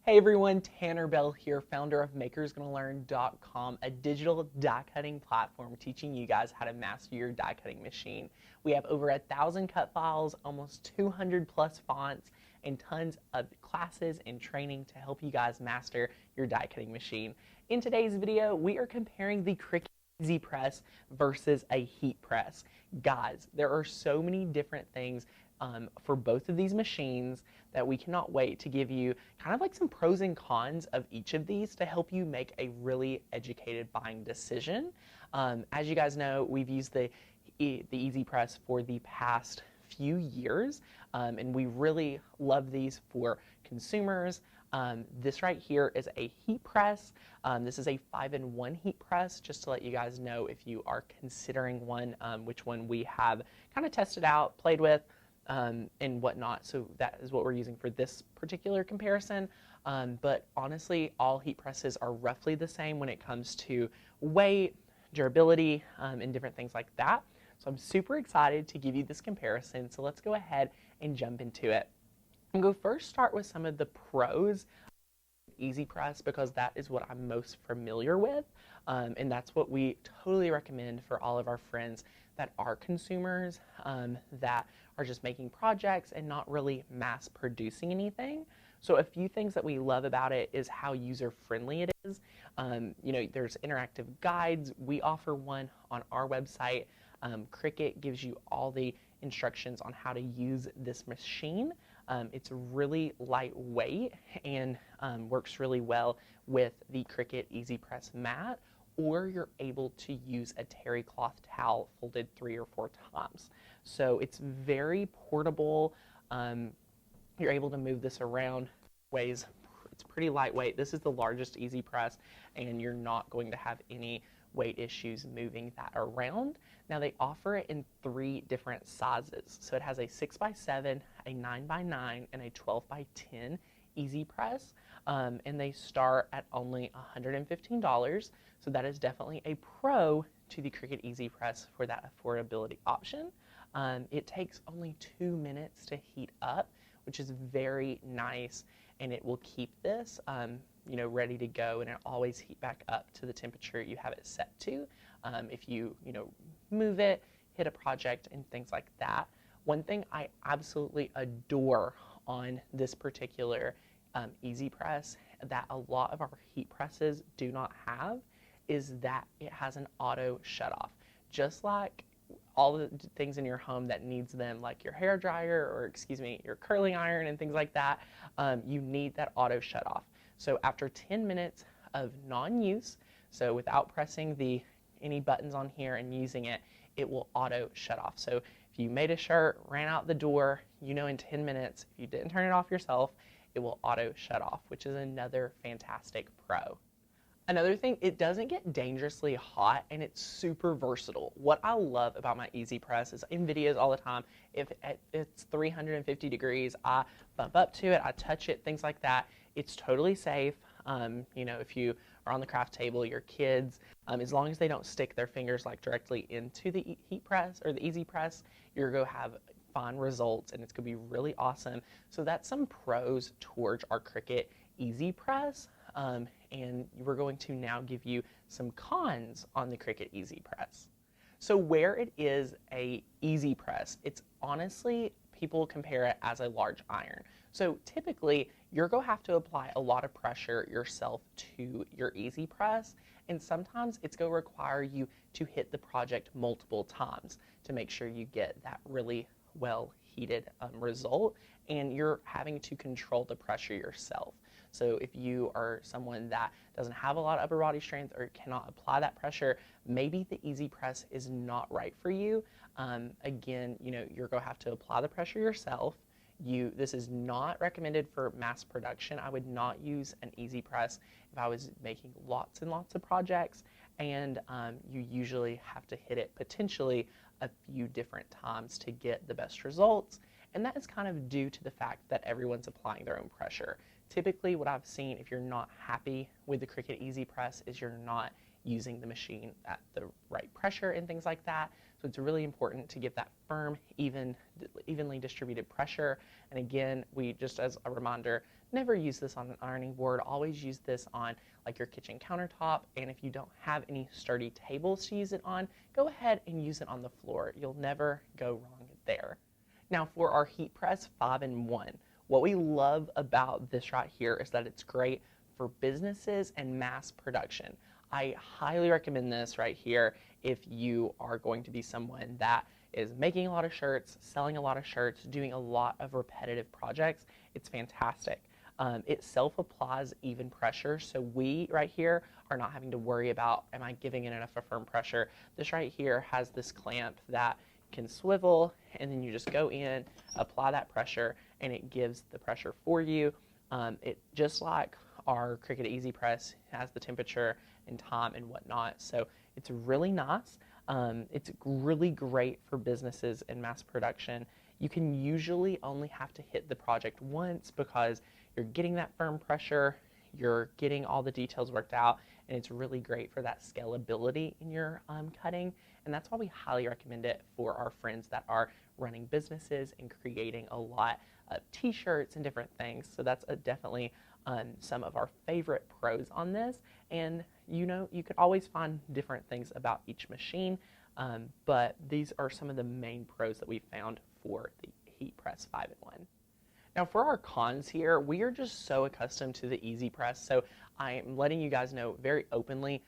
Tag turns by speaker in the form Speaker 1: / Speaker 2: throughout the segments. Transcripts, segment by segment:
Speaker 1: Hey everyone, Tanner Bell here, founder of makersgonnalearn.com, a digital die cutting platform teaching you guys how to master your die cutting machine. We have over 1,000 cut files, almost 200 plus fonts, and tons of classes and training to help you guys master your die cutting machine. In today's video, we are comparing the Cricut EasyPress versus a heat press. Guys, there are so many different things for both of these machines that we cannot wait to give you kind of like some pros and cons of each of these to help you make a really educated buying decision. As you guys know, we've used the EasyPress for the past few years, and we really love these for consumers. This right here is a heat press. This is a 5-in-1 heat press, just to let you guys know if you are considering one, which one we have kind of tested out, played with, and whatnot. So that is what we're using for this particular comparison. But honestly, all heat presses are roughly the same when it comes to weight, durability, and different things like that. So I'm super excited to give you this comparison. So let's go ahead and jump into it. I'm going to first start with some of the pros of EasyPress because that is what I'm most familiar with. And that's what we totally recommend for all of our friends that are consumers, that are just making projects and not really mass producing anything. So a few things that we love about it is how user-friendly it is. There's interactive guides. We offer one on our website. Cricut gives you all the instructions on how to use this machine. It's really lightweight and works really well with the Cricut EasyPress mat, or you're able to use a terry cloth towel folded 3 or 4 times. So it's very portable. You're able to move this around, it's pretty lightweight. This is the largest EasyPress, and you're not going to have any weight issues moving that around. Now they offer it in 3 different sizes. So it has a 6x7, a 9x9, and a 12x10 EasyPress, and they start at only $115. So that is definitely a pro to the Cricut EasyPress for that affordability option. It takes only 2 minutes to heat up, which is very nice, and it will keep this ready to go, and it'll always heat back up to the temperature you have it set to. If you move it, hit a project, and things like that. One thing I absolutely adore on this particular EasyPress that a lot of our heat presses do not have is that it has an auto shutoff. Just like all the things in your home that needs them, like your hair dryer or your curling iron and things like that, you need that auto shutoff. So after 10 minutes of non-use, so without pressing any buttons on here and using it, it will auto shut off. So if you made a shirt, ran out the door, in 10 minutes, if you didn't turn it off yourself, it will auto shut off, which is another fantastic pro. Another thing, it doesn't get dangerously hot, and it's super versatile. What I love about my EasyPress is in videos all the time, if it's 350 degrees, I bump up to it, I touch it, things like that. It's totally safe. If you are on the craft table, your kids, as long as they don't stick their fingers like directly into the heat press or the EasyPress, you're going to have fine results, and it's going to be really awesome. So that's some pros towards our Cricut EasyPress. And we're going to now give you some cons on the Cricut EasyPress. So where it is a EasyPress, it's honestly, people compare it as a large iron. So typically, you're going to have to apply a lot of pressure yourself to your EasyPress, and sometimes it's going to require you to hit the project multiple times to make sure you get that really well heated result, and you're having to control the pressure yourself. So if you are someone that doesn't have a lot of upper body strength or cannot apply that pressure, maybe the EasyPress is not right for you. Again, you're going to have to apply the pressure yourself. This is not recommended for mass production. I would not use an EasyPress if I was making lots and lots of projects, and you usually have to hit it potentially a few different times to get the best results, and that is kind of due to the fact that everyone's applying their own pressure. Typically, what I've seen, if you're not happy with the Cricut EasyPress, is you're not using the machine at the right pressure and things like that. So it's really important to get that firm, evenly distributed pressure. And again, we just as a reminder, never use this on an ironing board. Always use this on like your kitchen countertop, and if you don't have any sturdy tables to use it on, go ahead and use it on the floor. You'll never go wrong there. Now for our heat press 5-in-1, what we love about this right here is that it's great for businesses and mass production. I highly recommend this right here if you are going to be someone that is making a lot of shirts, selling a lot of shirts, doing a lot of repetitive projects. It's fantastic. It self-applies even pressure, so we right here are not having to worry about, am I giving it enough of firm pressure? This right here has this clamp that can swivel, and then you just go in, apply that pressure, and it gives the pressure for you. It just like our Cricut EasyPress has the temperature and time and whatnot, so it's really nice. It's really great for businesses and mass production. You can usually only have to hit the project once because you're getting that firm pressure, you're getting all the details worked out, and it's really great for that scalability in your cutting. And that's why we highly recommend it for our friends that are running businesses and creating a lot of t-shirts and different things. So that's definitely some of our favorite pros on this. And you know, you could always find different things about each machine, but these are some of the main pros that we found for the Heat Press 5-in-1. Now for our cons here, we are just so accustomed to the EasyPress, so I'm letting you guys know very openly,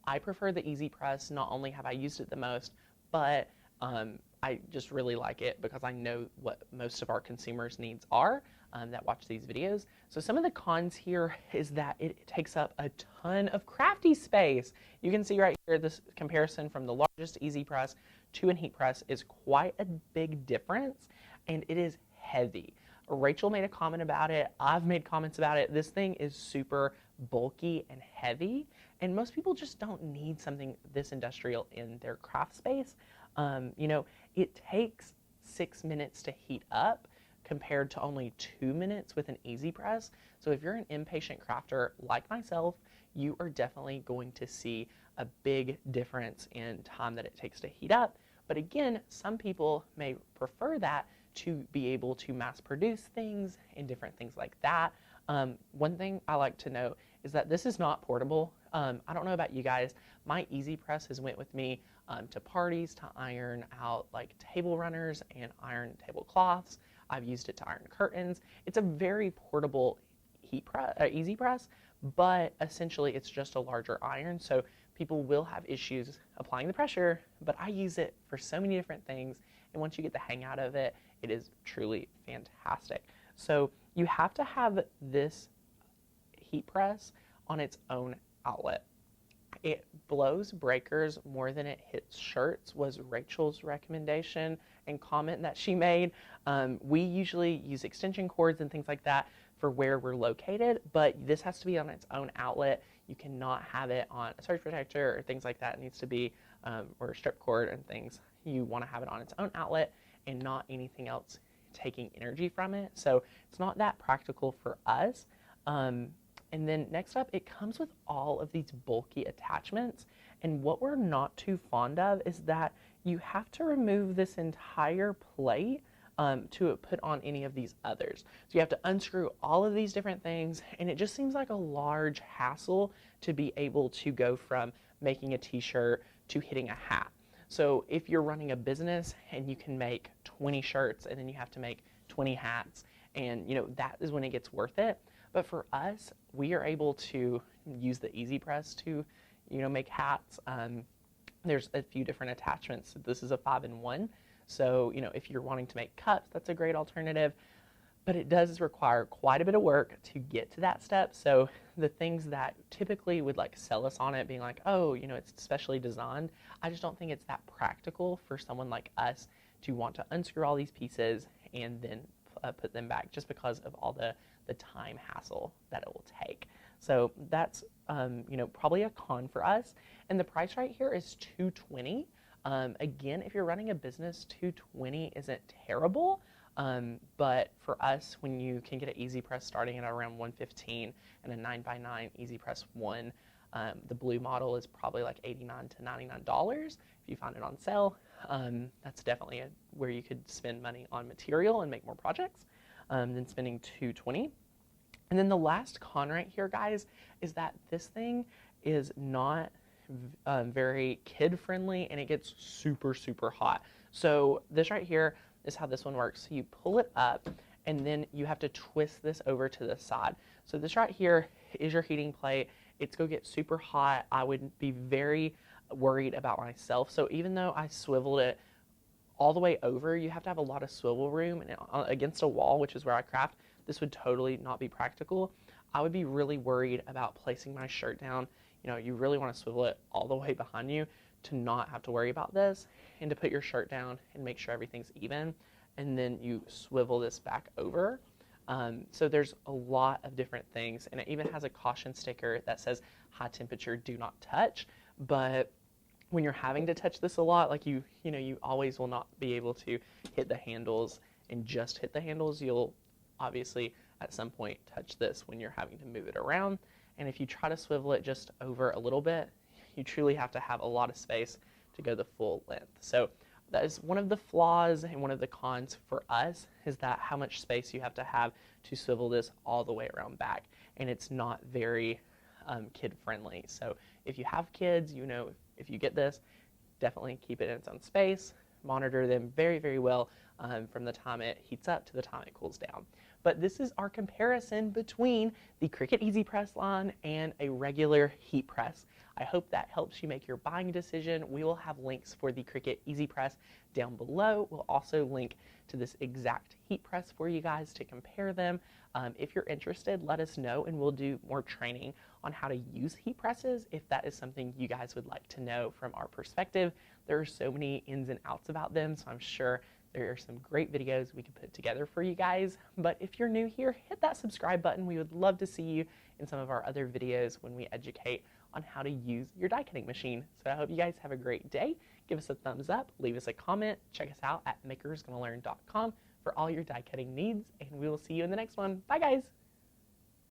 Speaker 1: I prefer the EasyPress. Not only have I used it the most, but I just really like it because I know what most of our consumers' needs are that watch these videos. So some of the cons here is that it takes up a ton of crafty space. You can see right here this comparison from the largest EasyPress to a Heat Press is quite a big difference, and it is heavy. Rachel made a comment about it. I've made comments about it. This thing is super bulky and heavy, and most people just don't need something this industrial in their craft space. You know, it takes 6 minutes to heat up compared to only 2 minutes with an EasyPress. So if you're an impatient crafter like myself, you are definitely going to see a big difference in time that it takes to heat up. But again, some people may prefer that to be able to mass produce things and different things like that. One thing I like to note is that this is not portable. I don't know about you guys, my EasyPress has went with me to parties to iron out like table runners and iron tablecloths. I've used it to iron curtains. It's a very portable EasyPress, but essentially it's just a larger iron, so people will have issues applying the pressure, but I use it for so many different things, and once you get the hang out of it, it is truly fantastic. So you have to have this heat press on its own outlet. It blows breakers more than it hits shirts was Rachel's recommendation and comment that she made. We usually use extension cords and things like that for where we're located, but this has to be on its own outlet. You cannot have it on a surge protector or things like that. It needs to be, or a strip cord and things. You want to have it on its own outlet and not anything else taking energy from it. So it's not that practical for us. And then next up, it comes with all of these bulky attachments. And what we're not too fond of is that you have to remove this entire plate to put on any of these others. So you have to unscrew all of these different things, and it just seems like a large hassle to be able to go from making a t-shirt to hitting a hat. So if you're running a business and you can make 20 shirts and then you have to make 20 hats, and you know that is when it gets worth it. But for us, we are able to use the EasyPress to, you know, make hats. There's a few different attachments. This is a 5-in-1. So, you know, if you're wanting to make cups, that's a great alternative. But it does require quite a bit of work to get to that step. So the things that typically would like sell us on it being like, oh, you know, it's specially designed, I just don't think it's that practical for someone like us to want to unscrew all these pieces and then put them back, just because of all the time hassle that it will take. So that's you know, probably a con for us. And the price right here is $220. Again, if you're running a business, $220 isn't terrible. But for us, when you can get an EasyPress starting at around $115 and a 9x9 EasyPress 1, the blue model is probably like $89 to $99 if you find it on sale. That's definitely where you could spend money on material and make more projects than spending $220. And then the last con right here, guys, is that this thing is not very kid friendly, and it gets super, super hot. So this right here is how this one works. So you pull it up, and then you have to twist this over to the side. So this right here is your heating plate. It's going to get super hot. I would be very worried about myself. So even though I swiveled it all the way over, you have to have a lot of swivel room, and against a wall, which is where I craft, this would totally not be practical. I would be really worried about placing my shirt down. You know, you really want to swivel it all the way behind you to not have to worry about this, and to put your shirt down and make sure everything's even, and then you swivel this back over. So there's a lot of different things, and it even has a caution sticker that says high temperature, do not touch. But when you're having to touch this a lot, like you always will not be able to hit the handles and just hit the handles. You'll obviously at some point touch this when you're having to move it around. And if you try to swivel it just over a little bit, you truly have to have a lot of space to go the full length. So that is one of the flaws, and one of the cons for us is that how much space you have to swivel this all the way around back, and it's not very kid friendly. So if you have kids, if you get this, definitely keep it in its own space. Monitor them very, very well from the time it heats up to the time it cools down. But this is our comparison between the Cricut EasyPress line and a regular heat press. I hope that helps you make your buying decision. We will have links for the Cricut EasyPress down below. We'll also link to this exact heat press for you guys to compare them. If you're interested, let us know, and we'll do more training on how to use heat presses if that is something you guys would like to know from our perspective. There are so many ins and outs about them, so I'm sure there are some great videos we could put together for you guys. But if you're new here, hit that subscribe button. We would love to see you in some of our other videos when we educate on how to use your die cutting machine. So I hope you guys have a great day. Give us a thumbs up, leave us a comment, check us out at makersgonnalearn.com for all your die cutting needs, and we will see you in the next one. Bye, guys.